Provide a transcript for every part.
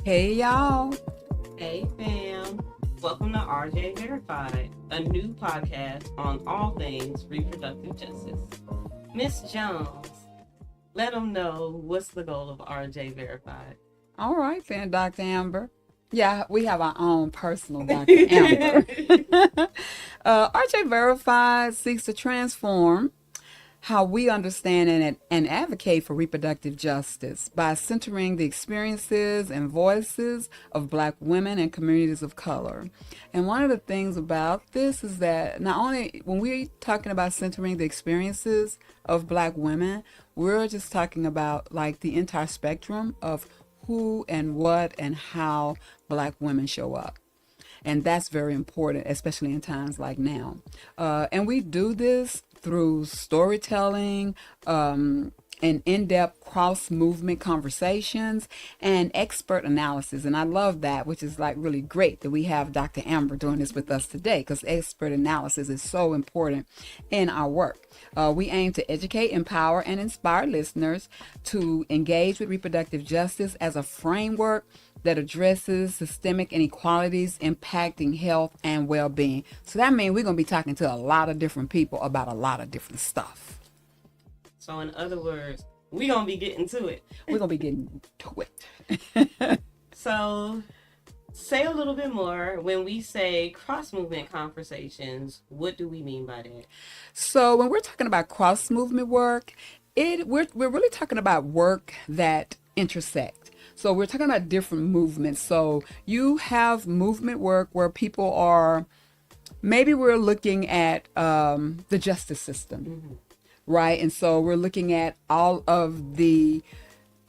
Hey y'all. Hey fam, welcome to RJ Verified, a new podcast on all things reproductive justice. Miss Jones, let them know what's the goal of RJ Verified. All right then, Dr. Amber. Yeah, we have our own personal Dr. Amber. RJ Verified seeks to transform how we understand and advocate for reproductive justice by centering the experiences and voices of Black women and communities of color. And one of the things about this is that not only when we're talking about centering the experiences of Black women, we're just talking about like the entire spectrum of who and what and how Black women show up. And that's very important, especially in times like now. And we do this through storytelling, and in-depth cross-movement conversations and expert analysis. And I love that, which is like really great that we have Dr. Amber doing this with us today, because expert analysis is so important in our work. We aim to educate, empower, and inspire listeners to engage with reproductive justice as a framework that addresses systemic inequalities impacting health and well-being. So that means we're going to be talking to a lot of different people about a lot of different stuff. So in other words, we're going to be getting to it. We're going to be getting to it. So say a little bit more. When we say cross-movement conversations, what do we mean by that? So when we're talking about cross-movement work, we're really talking about work that intersect. So we're talking about different movements. So you have movement work where people are, maybe we're looking at the justice system, right? And so we're looking at all of the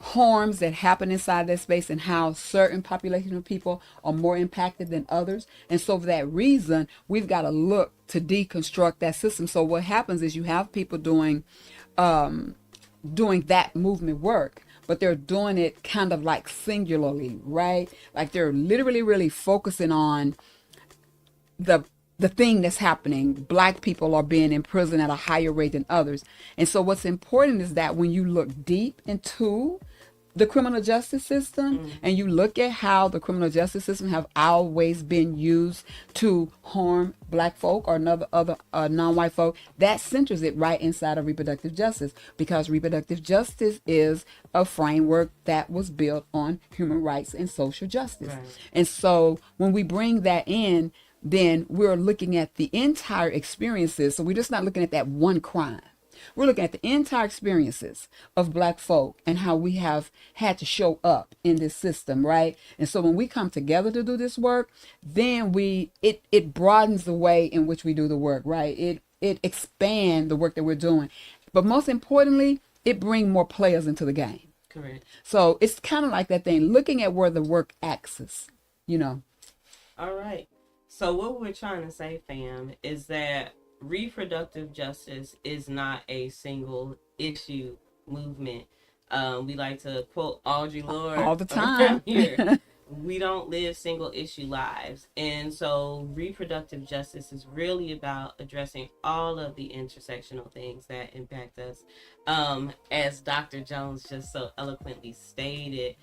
harms that happen inside that space and how certain populations of people are more impacted than others. And so for that reason, we've got to look to deconstruct that system. So what happens is you have people doing that movement work, but they're doing it kind of like singularly, right? Like they're literally really focusing on the thing that's happening. Black people are being imprisoned at a higher rate than others. And so what's important is that when you look deep into the criminal justice system and you look at how the criminal justice system have always been used to harm Black folk or other non-white folk, that centers it right inside of reproductive justice, because reproductive justice is a framework that was built on human rights and social justice. Right. And so when we bring that in, then we're looking at the entire experiences. So we're just not looking at that one crime. We're looking at the entire experiences of Black folk and how we have had to show up in this system, right? And so when we come together to do this work, then it broadens the way in which we do the work, right? It expands the work that we're doing. But most importantly, it brings more players into the game. Correct. So it's kind of like that thing, looking at where the work axis, All right. So what we're trying to say, fam, is that reproductive justice is not a single issue movement. We like to quote Audre Lorde all the time here. We don't live single issue lives. And so reproductive justice is really about addressing all of the intersectional things that impact us. As Dr. Jones just so eloquently stated.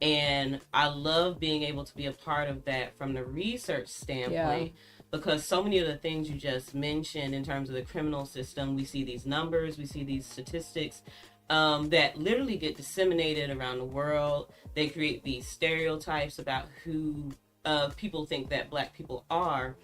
And I love being able to be a part of that from the research standpoint, because so many of the things you just mentioned in terms of the criminal system, we see these numbers, we see these statistics that literally get disseminated around the world. They create these stereotypes about who people think that Black people are.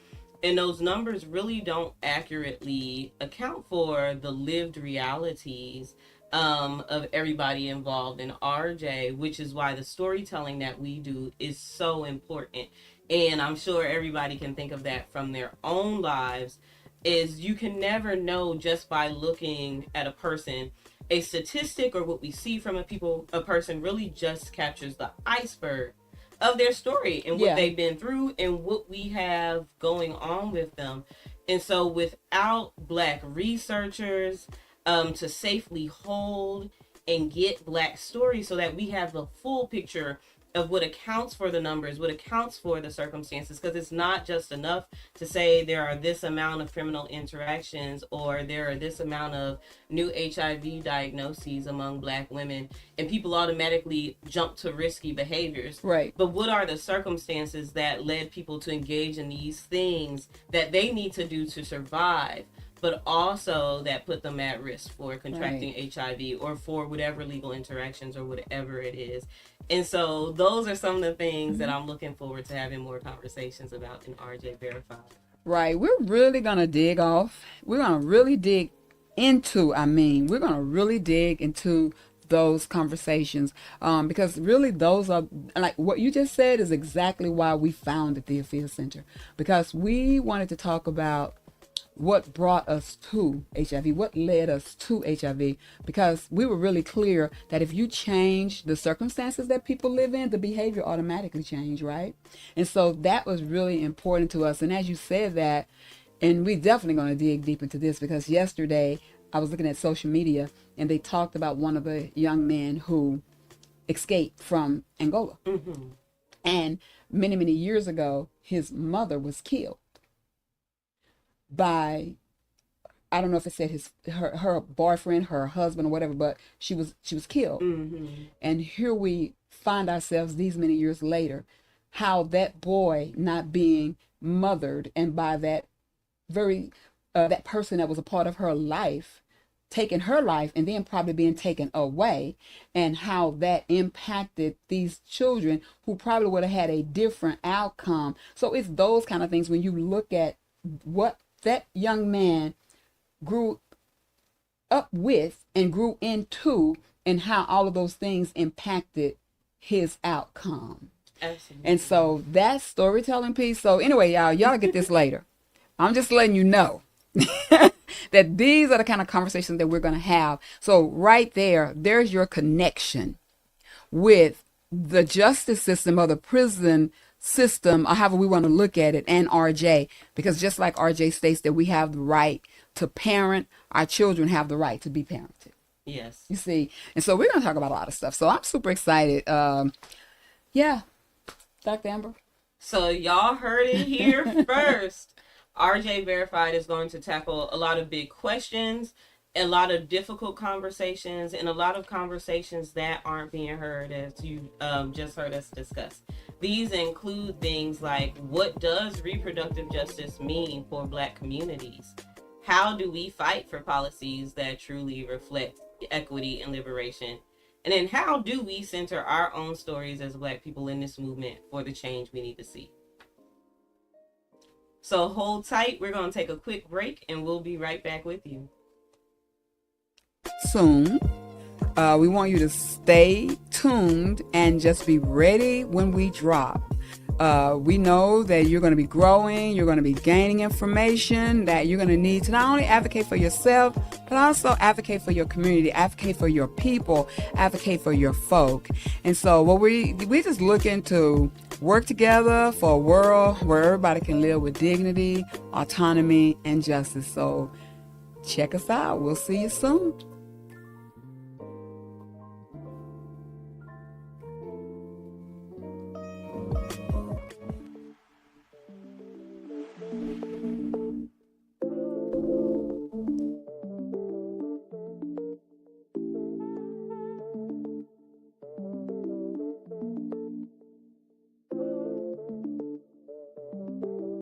And those numbers really don't accurately account for the lived realities of everybody involved in RJ, which is why the storytelling that we do is so important. And I'm sure everybody can think of that from their own lives, is you can never know just by looking at a person. A statistic or what we see from a person really just captures the iceberg of their story and what they've been through and what we have going on with them. And so without Black researchers to safely hold and get Black stories so that we have the full picture of what accounts for the numbers, what accounts for the circumstances, because it's not just enough to say there are this amount of criminal interactions or there are this amount of new HIV diagnoses among Black women, and people automatically jump to risky behaviors. Right. But what are the circumstances that led people to engage in these things that they need to do to survive, but also that put them at risk for contracting HIV or for whatever legal interactions or whatever it is. And so those are some of the things that I'm looking forward to having more conversations about in RJ Verified. Right. We're really going to dig off. We're going to really dig into, we're going to really dig into those conversations, because really those are, like what you just said, is exactly why we founded the Afia Center, because we wanted to talk about what brought us to HIV, what led us to HIV, because we were really clear that if you change the circumstances that people live in, the behavior automatically change, right? And so that was really important to us. And as you said that, and we're definitely going to dig deep into this, because yesterday I was looking at social media and they talked about one of the young men who escaped from Angola. Mm-hmm. And many, many years ago, his mother was killed by, I don't know if it said her boyfriend, her husband, or whatever, but she was killed. Mm-hmm. And here we find ourselves these many years later, how that boy not being mothered, and by that very that person that was a part of her life, taking her life and then probably being taken away, and how that impacted these children who probably would have had a different outcome. So it's those kind of things when you look at what that young man grew up with and grew into, and how all of those things impacted his outcome. Absolutely. And so that storytelling piece. So anyway, y'all get this later. I'm just letting you know that these are the kind of conversations that we're going to have. So right there's your connection with the justice system or the prison system, or however we want to look at it, and RJ, because just like RJ states that we have the right to parent, our children have the right to be parented. Yes. You see, and so we're going to talk about a lot of stuff. So I'm super excited. Yeah, Dr. Amber. So y'all heard it here first. RJ Verified is going to tackle a lot of big questions, a lot of difficult conversations, and a lot of conversations that aren't being heard, as you just heard us discuss. These include things like, what does reproductive justice mean for Black communities? How do we fight for policies that truly reflect equity and liberation? And then how do we center our own stories as Black people in this movement for the change we need to see? So hold tight. We're going to take a quick break and we'll be right back with you. Soon. We want you to stay tuned and just be ready when we drop. We know that you're going to be growing, you're going to be gaining information that you're going to need to not only advocate for yourself, but also advocate for your community, advocate for your people, advocate for your folk. And so what we just looking to work together for a world where everybody can live with dignity, autonomy, and justice. So check us out. We'll see you soon.